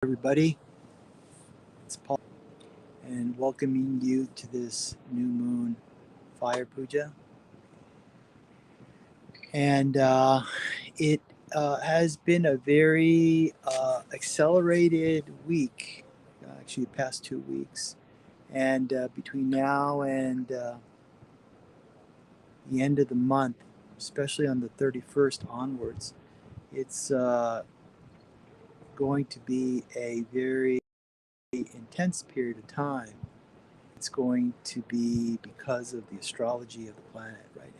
Everybody. It's Paul, and welcoming you to this new moon fire puja. And it has been a very accelerated week, actually, the past 2 weeks. And between now and the end of the month, especially on the 31st onwards, it's going to be a very intense period of time. It's going to be because of the astrology of the planet right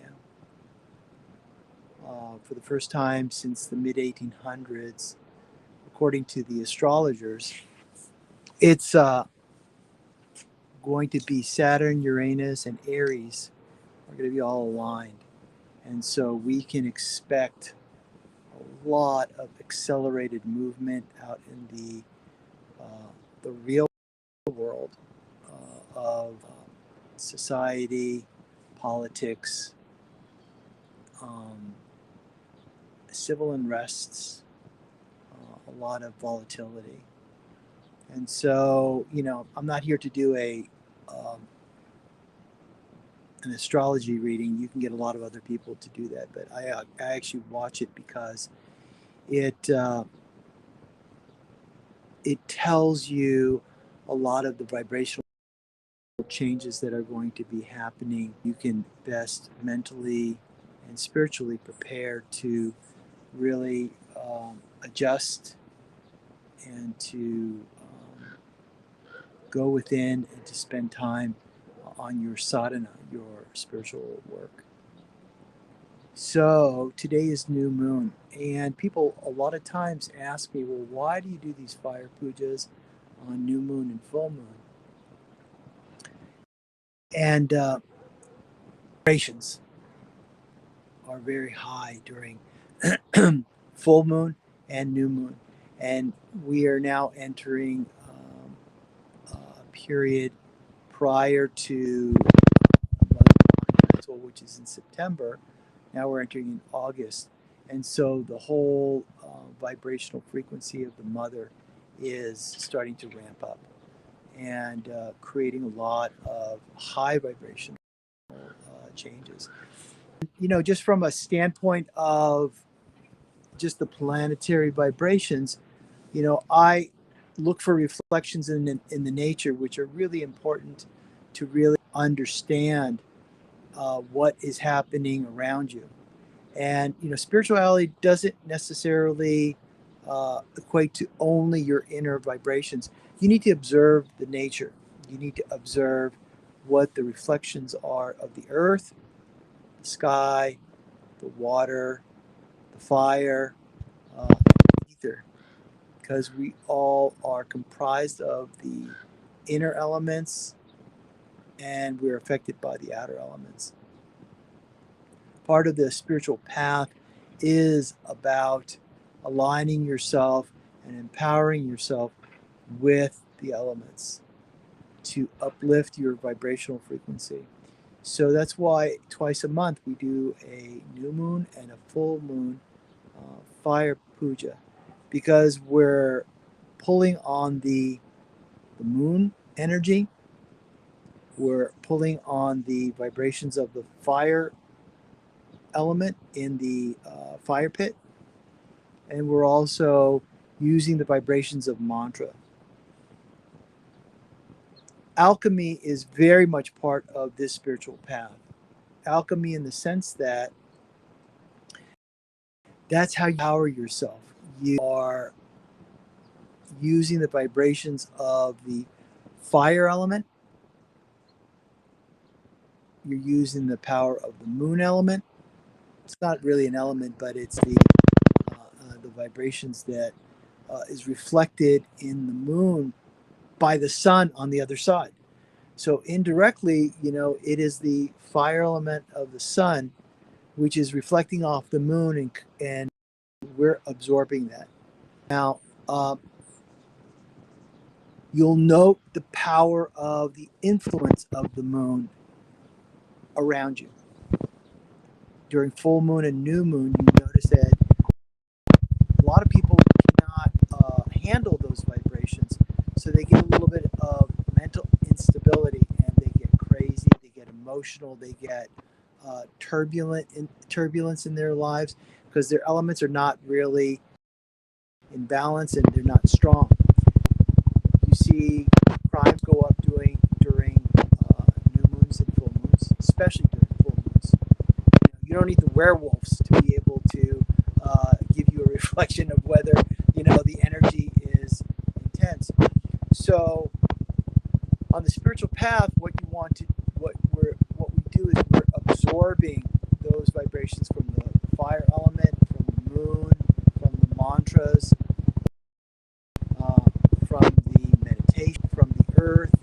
now. For the first time since the mid 1800s, according to the astrologers, it's going to be Saturn, Uranus, and Aries are going to be all aligned. And so we can expect a lot of accelerated movement out in the real world of society, politics, um, civil unrests, a lot of volatility. And so, I'm not here to do um, an astrology reading. You can get a lot of other people to do that, but I actually watch it because it it tells you a lot of the vibrational changes that are going to be happening. You can best mentally and spiritually prepare to really adjust and to go within and to spend time on your sadhana, your spiritual work. So today is new moon, and people a lot of times ask me, well, why do you do these fire pujas on new moon and full moon? And vibrations are very high during full moon and new moon, and we are now entering a period prior to which is in September. Now we're entering in August. And so the whole vibrational frequency of the mother is starting to ramp up and creating a lot of high vibrational changes. Just from a standpoint of just the planetary vibrations, I look for reflections in the nature, which are really important to really understand what is happening around you. And spirituality doesn't necessarily equate to only your inner vibrations. You need to observe the nature. You need to observe what the reflections are of the earth, the sky, the water, the fire, the ether, because we all are comprised of the inner elements and we're affected by the outer elements. Part of the spiritual path is about aligning yourself and empowering yourself with the elements to uplift your vibrational frequency. So that's why twice a month we do a new moon and a full moon fire puja, because we're pulling on the moon energy, we're pulling on the vibrations of the fire element in the fire pit, and we're also using the vibrations of mantra. Alchemy is very much part of this spiritual path. Alchemy, in the sense that that's how you power yourself. You are using the vibrations of the fire element, you're using the power of the moon element. It's not really an element, but it's the vibrations that is reflected in the moon by the sun on the other side. So indirectly, it is the fire element of the sun, which is reflecting off the moon, and we're absorbing that. Now, you'll note the power of the influence of the moon around you. During full moon and new moon, you notice that a lot of people cannot handle those vibrations. So they get a little bit of mental instability, and they get crazy, they get emotional, they get turbulence in their lives because their elements are not really in balance and they're not strong. You see crimes go up during new moons and full moons, especially during full moons. You don't need the werewolves to be able to give you a reflection of whether the energy is intense. So on the spiritual path, what we do is we're absorbing those vibrations from the fire element, from the moon, from the mantras, from the meditation, from the earth.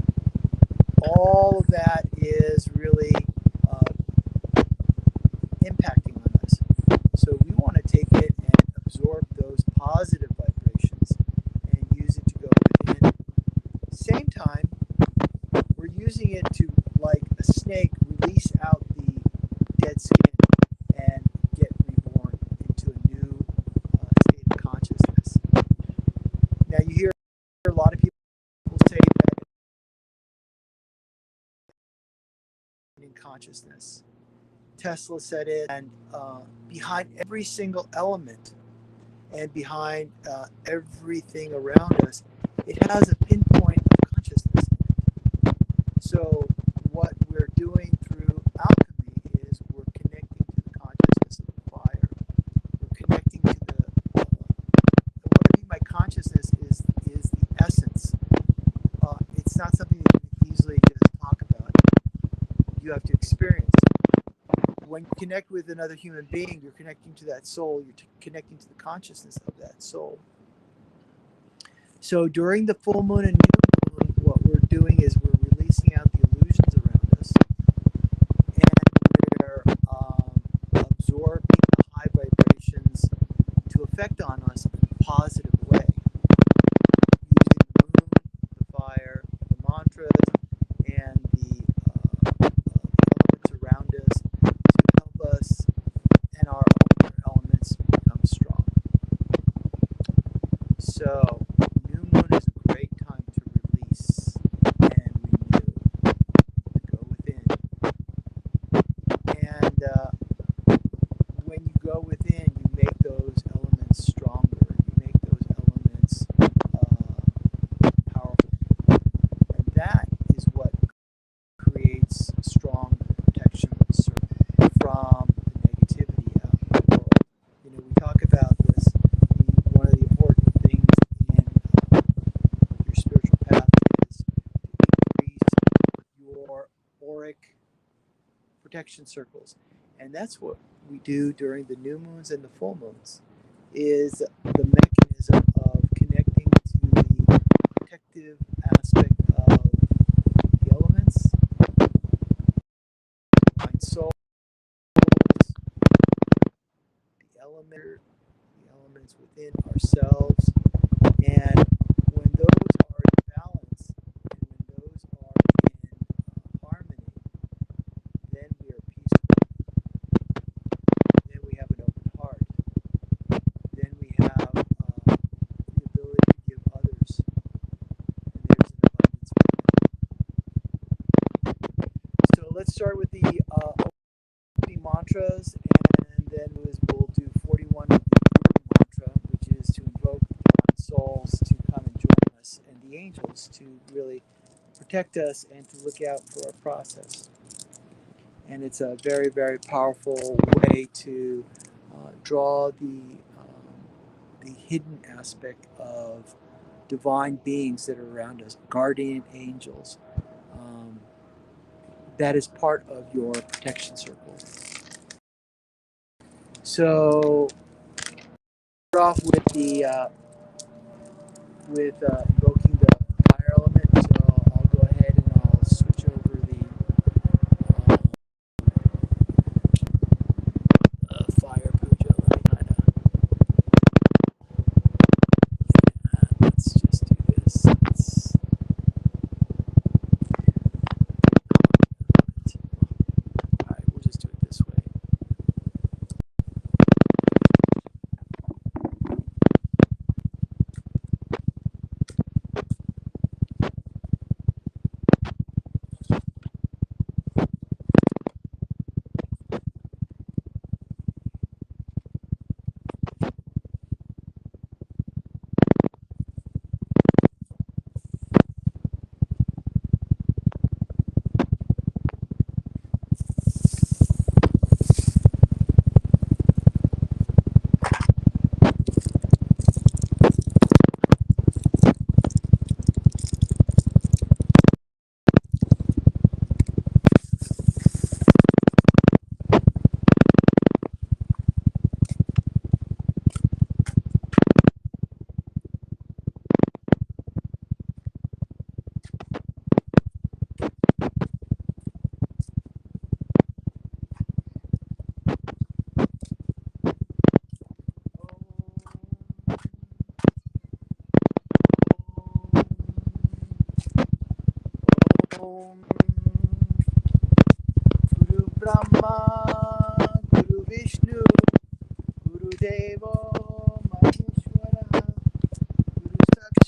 All of that is really impacting on us. So we want to take it and absorb those positive vibrations and use it to go within. Same time, we're using it to, like a snake, release out the dead skin and get reborn into a new state of consciousness. Now you hear a lot of people say that in consciousness. Tesla said it, and behind every single element and behind everything around us, it has a pinpoint of consciousness in it. So what we're doing through alchemy is we're connecting to the consciousness of the fire. We're connecting to what I mean by consciousness is the essence. It's not something that you can easily just talk about. You have to experience. When you connect with another human being, you're connecting to that soul. You're connecting to the consciousness of that soul. So during the full moon and new moon, what we're doing is we're releasing out the illusions around us, and we're absorbing the high vibrations to affect on us in a positive way, using the moon, the fire, the mantras, and the elements around us to help us and our other elements become strong. So new moon is a great time to release and renew, to go within. And when you go within, you make those elements stronger. You make those elements powerful. And that is what creates a strong protection from the negativity out in the world. We talk about this. One of the important things in your spiritual path is to increase your auric protection circles, and that's what we do during the new moons and the full moons. Is the mechanism of connecting to the protective aspect of the elements, mind, soul, the elements within ourselves, and when those are in balance and when those are in harmony, then we are peaceful. Then we have an open heart. Then we have the ability to give others, and there's an abundance within. So let's start with the opening mantras, and then we'll do 41 of the mantra, which is to invoke the divine souls to come and join us, and the angels to really protect us and to look out for our process. And it's a very, very powerful way to draw the hidden aspect of divine beings that are around us, guardian angels. That is part of your protection circle. So start off with invoking the fire element. So I'll go ahead and I'll switch over the fire puja. Let me kind of let's just do this. All right, we'll just do it this way.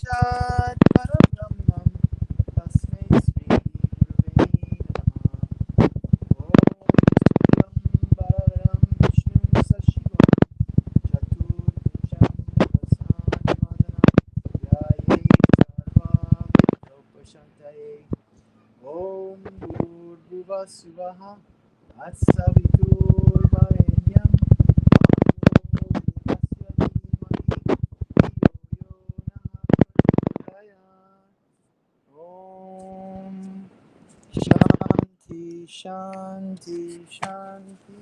Sakshat Parabrahmam Tasmai Sri Gurave Namaha. Om Balaram Vishnu Sashivam Chaturbhujam Prasannadanam Dhyaye Sarvam Vidopashantaye. Om Bhurbhuva Swaha Atsaviturvarenyam Bhargo Devasya Dhimahi Om Shanti Shanti Shanti.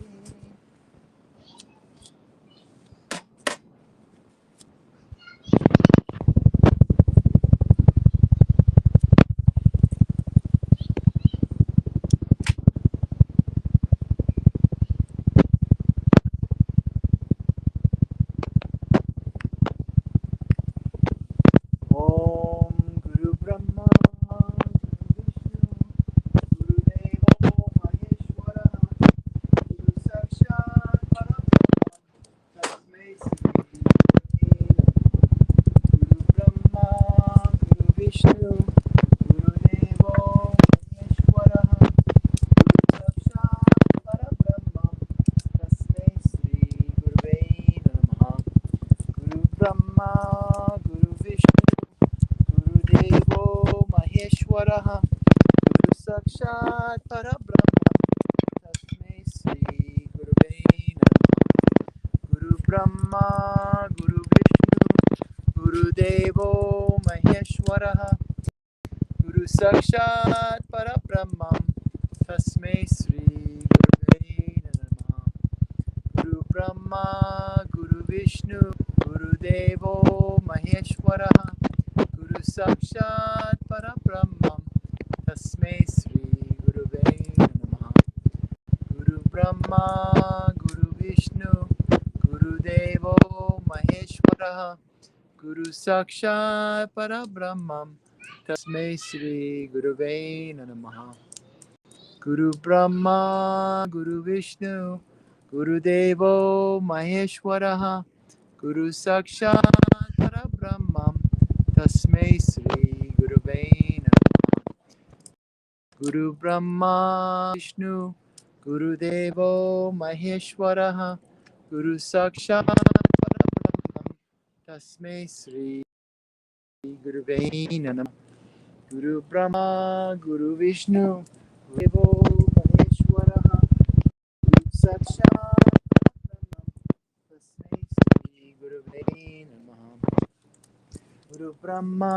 Om Guru Brahma Guru Vishnu Guru Deva Maheshwara Guru Sakshat Parabrahma Tasmai Sri Gurave Guru Brahma Guru Vishnu Guru Deva Maheshwara Guru Sakshat Parabrahma Tasmai Sri Gurave Namaha. Guru Brahma Guru Vishnu Guru Devo Maheshwaraha Guru Sakshat Parabrahma Tasmai Sri Gurave Namaha. Guru Brahma Guru Vishnu Guru Devo Maheshwaraha Guru Sakshat Parabrahma Tasmai Sri Gurave Namaha. Guru Brahma Guru Vishnu Guru Devo Maheshwaraha Guru Sakshat Parabrahmam Tasmai Sri Gurave Namaha. Guru Brahma Guru Vishnu Guru Devo Maheshwaraha Guru Sakshat Parabrahmam Tasmai Sri Gurave Namaha. Guru Brahma Guru Vishnu Guru Devo Maheshwaraha Guru Sakshat Parabrahmam Tasmai Sri Gurave Namaha. Guru Brahma Vishnu Guru Devo Maheshwaraha Guru Sakshat Parabrahmam Tasmai Sri Gurave Namaha. Guru Brahma Guru Vishnu Guru Devo Maheshwaraha Guru Sakshat Parabrahmam Tasmai Sri Gurave Namaha. Guru Brahma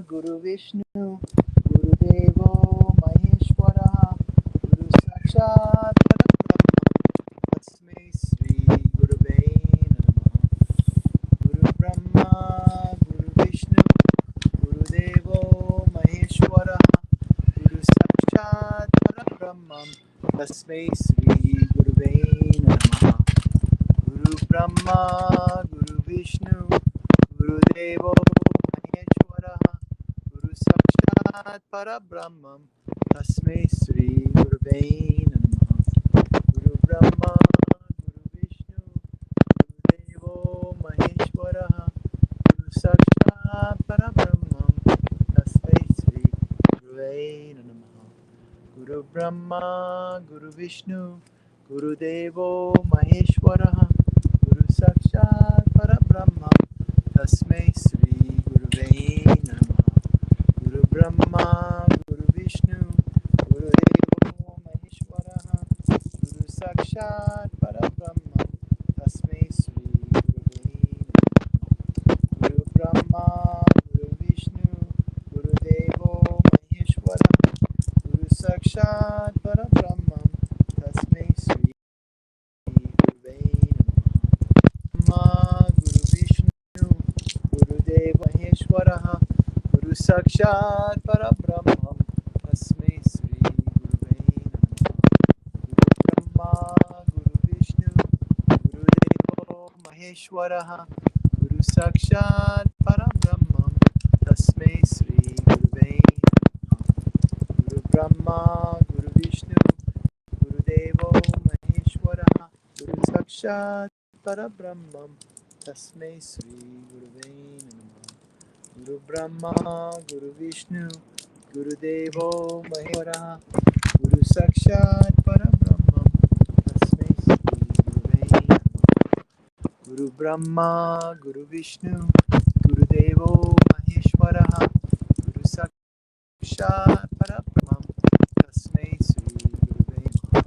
Guru Vishnu Guru Devo Maheshwaraha Guru Sakshat Parabrahmam Tasmai Sri Gurave Namaha. Guru Brahma Guru Vishnu Guru Devo Maheshwaraha Guru Sakshat Parabrahmam Tasmai Sri Gurave Namaha. Guru Brahma Guru Vishnu Guru Devo Maheshwaraha Guru Sakshat Parabrahmam Tasmai Sri Gurave Namaha. Guru Brahma Guru Vishnu Guru Devo Maheshwaraha Guru Sakshat Parabrahmam Tasmai Sri Gurave Namaha. Guru Brahma Guru Vishnu Guru Devo Maheshwaraha Guru Sakshat Parabrahmam Tasmai Sri Gurave Namaha. Guru Brahma Guru Vishnu Guru Devo Maheshwaraha Guru Sakshat Parabrahmam Tasmai Sri Gurave Namaha. Guru Brahma Guru Vishnu Guru Devo Maheshwaraha Guru Sakshat Parabrahmam Tasmai Sri Gurave Namaha. Guru Vishnu Guru Deva Maheshwaraha Guru Sakshat Parabrahmam Tasmai Sri Gurave Namaha. Guru Brahma Guru Vishnu Guru Deva Maheshwaraha Guru Sakshat Parabrahmam Tasmai Sri Gurave Namaha. Guru Brahma Guru Vishnu Guru Deva Maheshwaraha Guru Sakshat Parabrahmam Tasmai Sri Gurave Namaha. Guru Brahma, Guru Vishnu, Guru Devo Maheshwara, Guru Sakshat Parabrahma, Tasmai Shri Gurave Namaha. Guru Brahma, Guru Vishnu, Guru Devo Maheshwara, Guru Sakshat Parabrahma, Tasmai Shri Gurave Namaha.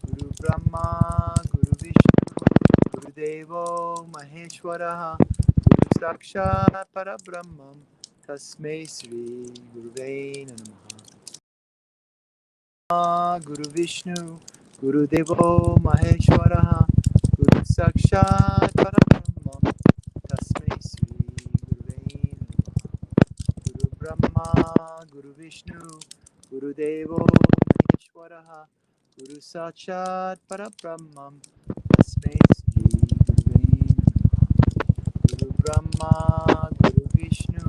Guru Brahma, Guru Vishnu, Guru Devo Maheshwara, Guru Sakshat Parabrahma, Tasmai Shri Gurave Namaha. Guru Vishnu, Guru Devo Maheshwara, Guru Sakshat Parabrahma, Tasmai Sri Gurave Namaha. Guru Brahma, Guru Vishnu, Guru Devo Maheshwara, Guru Sakshat Parabrahma, Tasmai Sri Gurave Namaha. Guru Brahma, Guru Vishnu,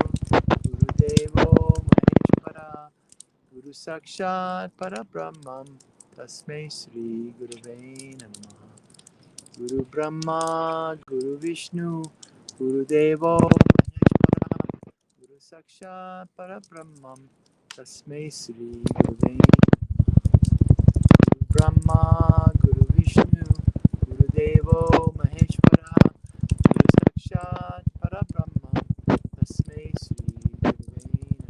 Guru Devo Maheshwara, Guru Sakshat Parabrahmam Tasmai Sri Gurave Namaha. Guru Brahma, Guru Vishnu, Guru Devo Maheshwara, Guru Sakshat Parabrahmam Tasmai Sri Gurave Namaha. Guru Brahma, Guru Vishnu, Guru Devo Maheshwara, Guru Sakshat Parabrahmam Tasmai Sri Gurave Namaha.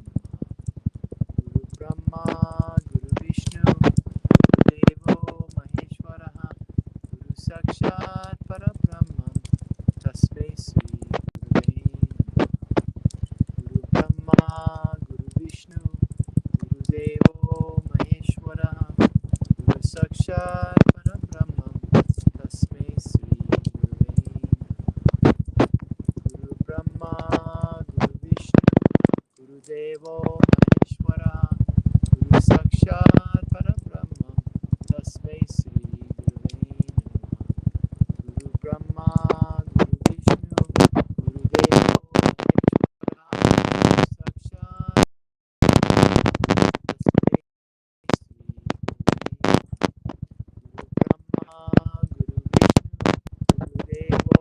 Guru Brahma, Guru Vishnu, Guru Devo Maheshwara, Guru Sakshat Parabrahmam, Tasmai Sri Gurave Namaha. Guru Brahma, Guru Vishnu, Guru Devo Maheshwara, Guru Sakshat Parabrahmam, Tasmai Sri Gurave Namaha. Guru Brahma, Guru Vishnu, Guru Devo Maheshwara, Guru Sakshat Parabrahma, Tasmai Sri Gurave Namaha. Guru Brahma, Guru Vishnu, Guru Devo Maheshwara, Guru Sakshat Tasmai Sri Gurave Namaha. Guru Brahma, Guru Vishnu, Guru Devo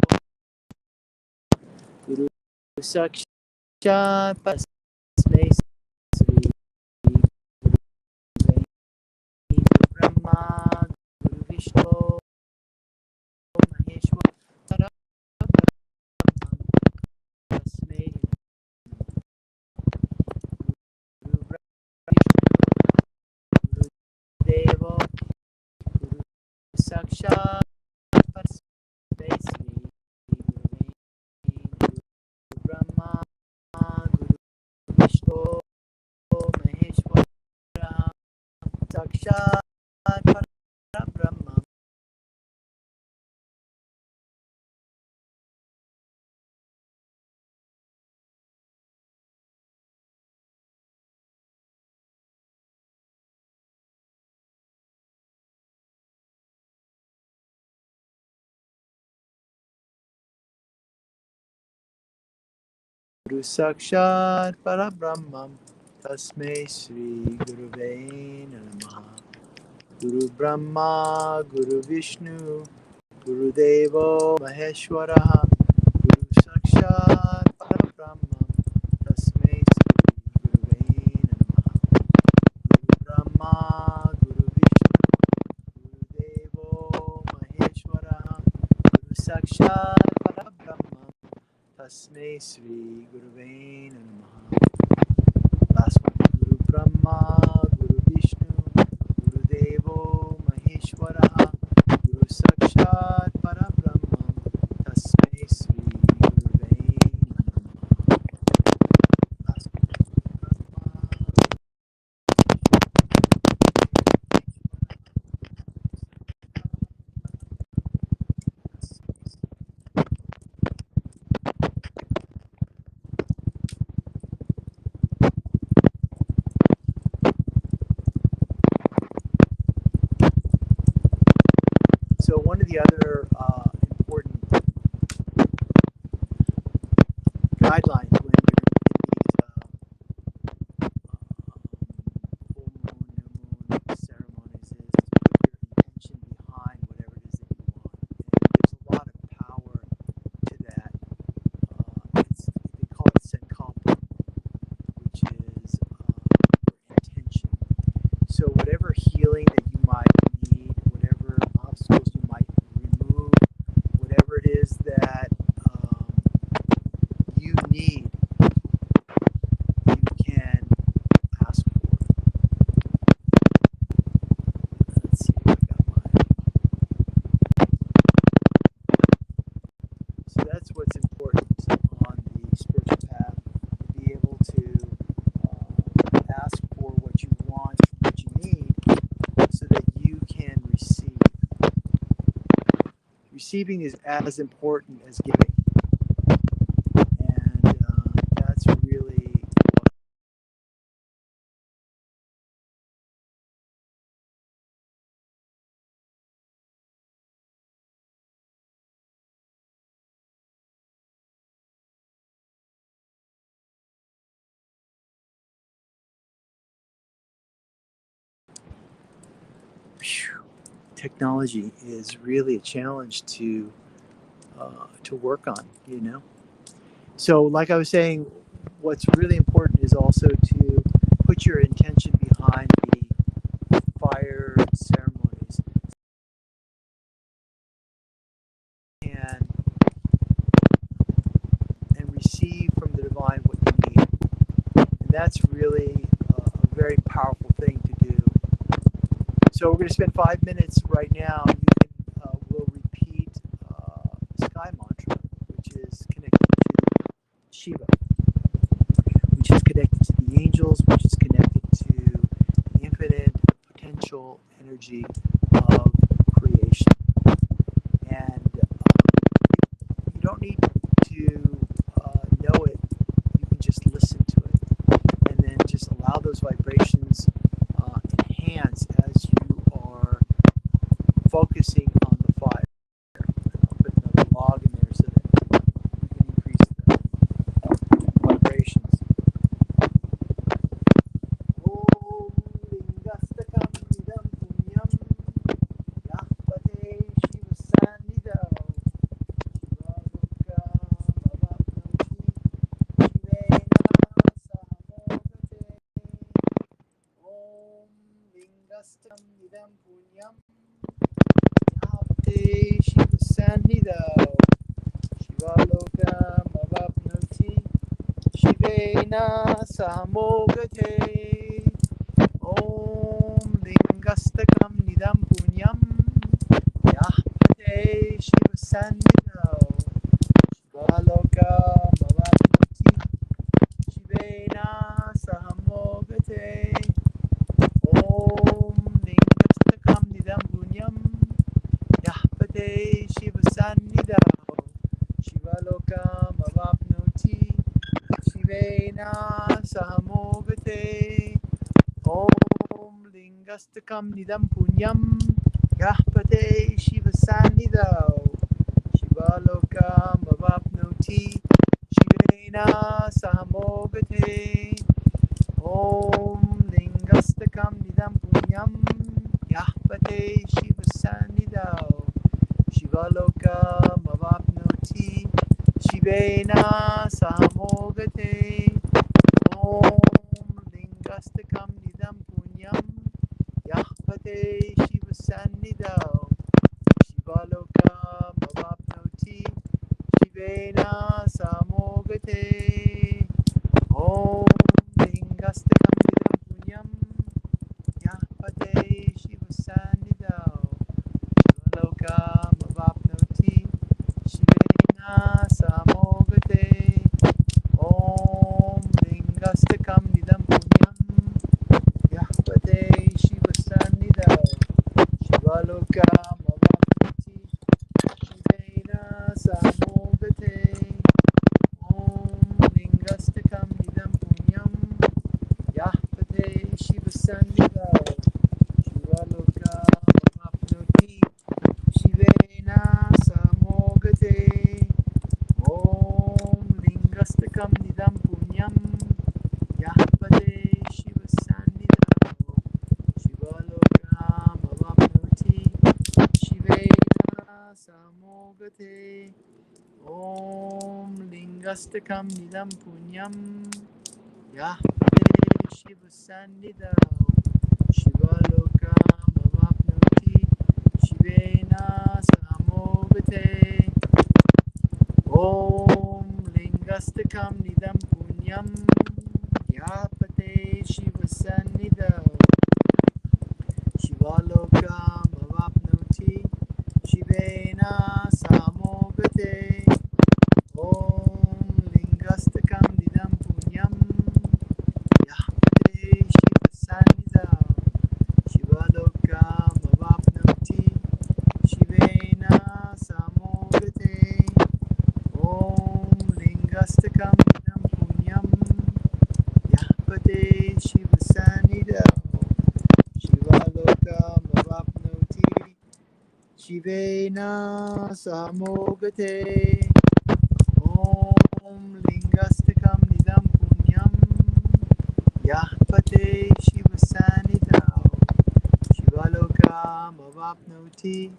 Guru Sakshat Tasmai Sri Gurave Brahma, Guru Vishnu, Maheshwara, Tasmai Guru Vishnu, Guru Devo, Guru Sakshat, Tasmai Sri Gurave Guru Brahma, Guru Vishnu, Maheshwara, Sakshat Brahma. Guru Sakshat Parabrahmam Tasmai Sri Gurave Namaha. Guru Brahma, Guru Vishnu, Guru Devo Maheshwara, Guru Sakshat Parabrahmam Tasmai Sri Gurave Namaha. Guru Brahma, Guru Vishnu, Guru Devo Maheshwara, Guru Sakshat Parabrahmam Tasmai Sri Gurave Namaha. Last one. Guru Brahma, Guru Vishnu, Guru Devo Maheshwara, Guru Sakshat Parabrahmam Tasmai Sri Gurave Namaha. Last one. Guru Brahma, so one of the other important guidelines when you're in these full moon, new moon ceremonies is to put your intention behind whatever it is that you want. And there's a lot of power to that. They call it sankalpa. receiving is as important as giving, and that's really whew, technology is really a challenge to work on. So, like I was saying, what's really important is also to put your intention behind the fire ceremonies and and receive from the divine what you need. And that's really a very powerful thing to do. So we're going to spend 5 minutes right now. You can will repeat Sky Mantra, which is connected to Shiva, which is connected to the angels, which is connected to the infinite potential energy of creation. And you don't need to know it, you can just listen to it. And then just allow those vibrations enhance as you are focusing on the fire. I'll put another log in there so that you can increase the vibrations. Om lingastakam idam punyam yahpate shiva sannidhau shivalokam avapnoti shivena sahamogate. Om lingastakam idam punyam yahpate shiva sannidhau shivalokam avapnoti shivena sahamogate. Om lingastakam nidam punyam yahpate shiva sannidhau shivalokam avapnoti shivena sahamogate. Om lingastakam nidam punyam yahpate shiva sannidhau shivalokam avapnoti shivena sahamogate. Om lingastakam nidam punyam yahpate shiva sannidhau shivalokam avapnoti shivena sahamogate. Om lingastakam nidam punyam yahpate shiva sannidhau shivalokam avapnoti shivena sahamogate. Om lingastakam nidam punyam yahpate shiva sannidhau shivalokam avapnoti shivena sahamogate. Om lingastakam nidam punyam yahpate shiva sannidhau shivalokam avapnoti shivena sahamogate. Om lingastakam nidam punyam yahpate shiva sannidhau shivalokam avapnoti shivena sahamogate. Om lingastakam nidam punyam yahpate shiva sannidhau shivalokam avapnoti shivena sahamogate. Om lingastakam nidam punyam yahpate shiva sannidhau shivalokam avapnoti shivena sahamogate. Om lingastakam nidam punyam yahpate shiva sannidhau shivalokam avapnoti shivena sahamogate. Om lingastakam nidam punyam yahpate shiva sannidhau shivalokam avapnoti shivena sahamogate. Om lingastakam nidam punyam yahpate shiva sannidhau shivalokam avapnoti shivena sahamogate. Yahpate Shiva Sanida Shivaloka Mavapnoti Shivena Samogate Om Lingastikam Nidam Punyam Yahpate Shiva Sanida Shivaloka Mavapnoti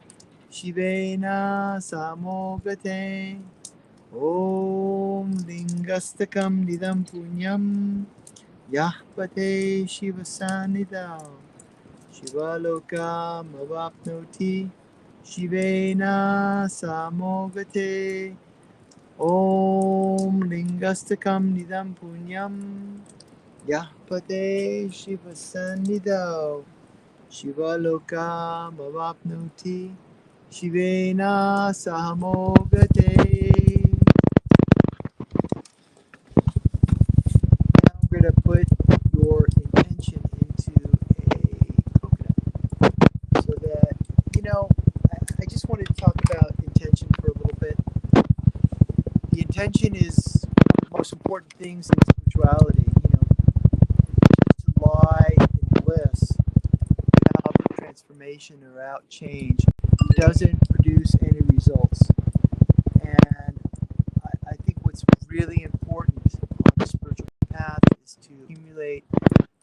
Shivena Samogate Om Lingastakam Nidam Punyam Yahpate Shiva Sanidam Shivaloka Mavapnoti Shivena Samogate Om Lingastakam Nidam Punyam Yahpate Shiva Sanidam Shivaloka Mavapnoti Shivena Samogate. Now I'm going to put your intention into a coconut so that, I just wanted to talk about intention for a little bit. The intention is one of the most important things in spirituality. To lie in bliss without transformation or without change doesn't produce any results. And I think what's really important on the spiritual path is to accumulate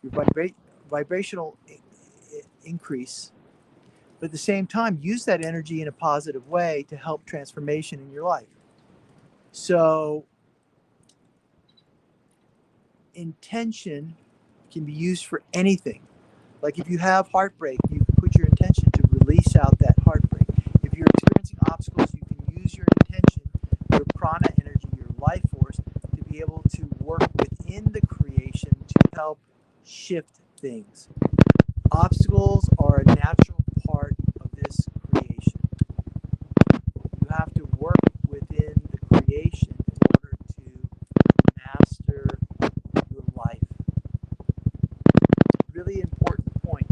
your vibrational increase, but at the same time, use that energy in a positive way to help transformation in your life. So, intention can be used for anything. Like if you have heartbreak, you can put your intention to release out that heartbreak. If you're experiencing obstacles, you can use your intention, your prana energy, your life force, to be able to work within the creation to help shift things. Obstacles are a natural part of this creation. You have to work within the creation in order to master your life. It's a really important point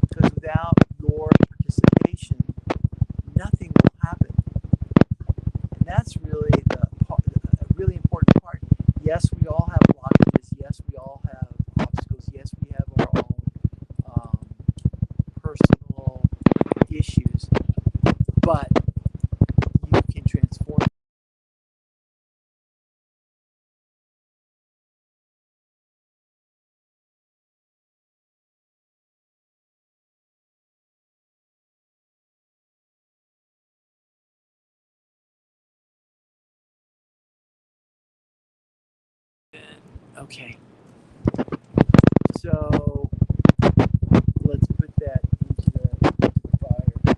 because without your participation, nothing will happen. And that's really a really important part. Yes, we all have blockages. Yes, we all have obstacles. Yes, we have our own personal issues, but you can transform. Okay, so let's put that into the fire.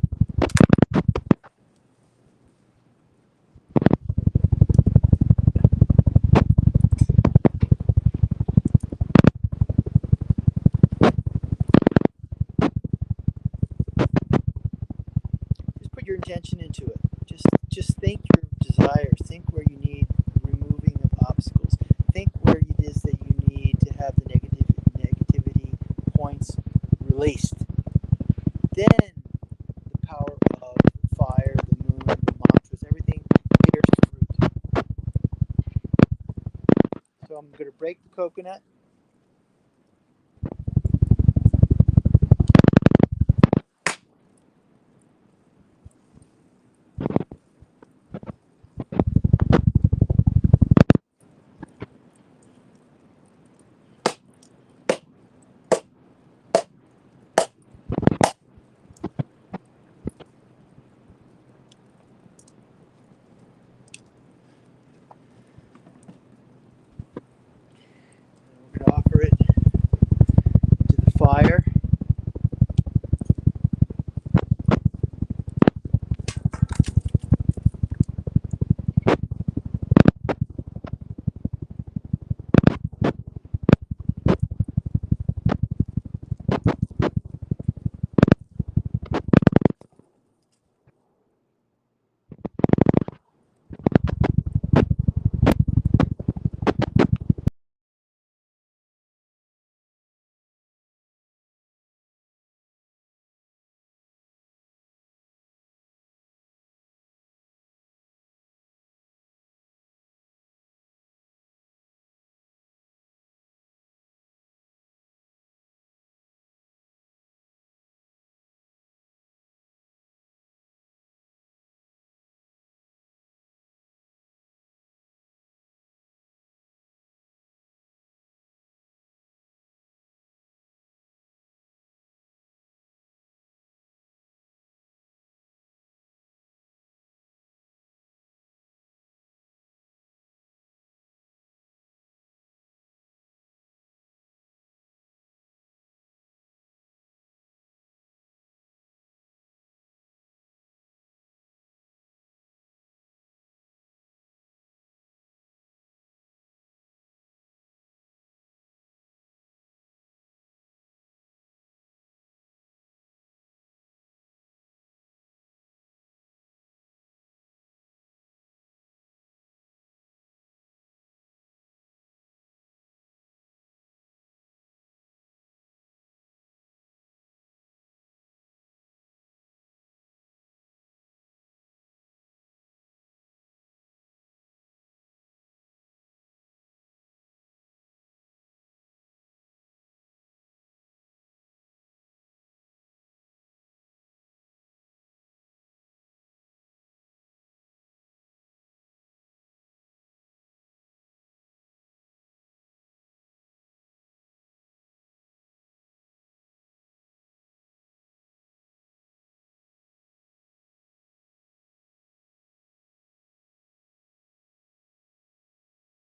Just put your intention into it. Just think your desires. Think where you need removing of obstacles. Think where it is that you need to have the negativity points released. Then the power of fire, the moon, the mantras, everything bears fruit. So I'm going to break the coconut. We're going to offer it to the fire.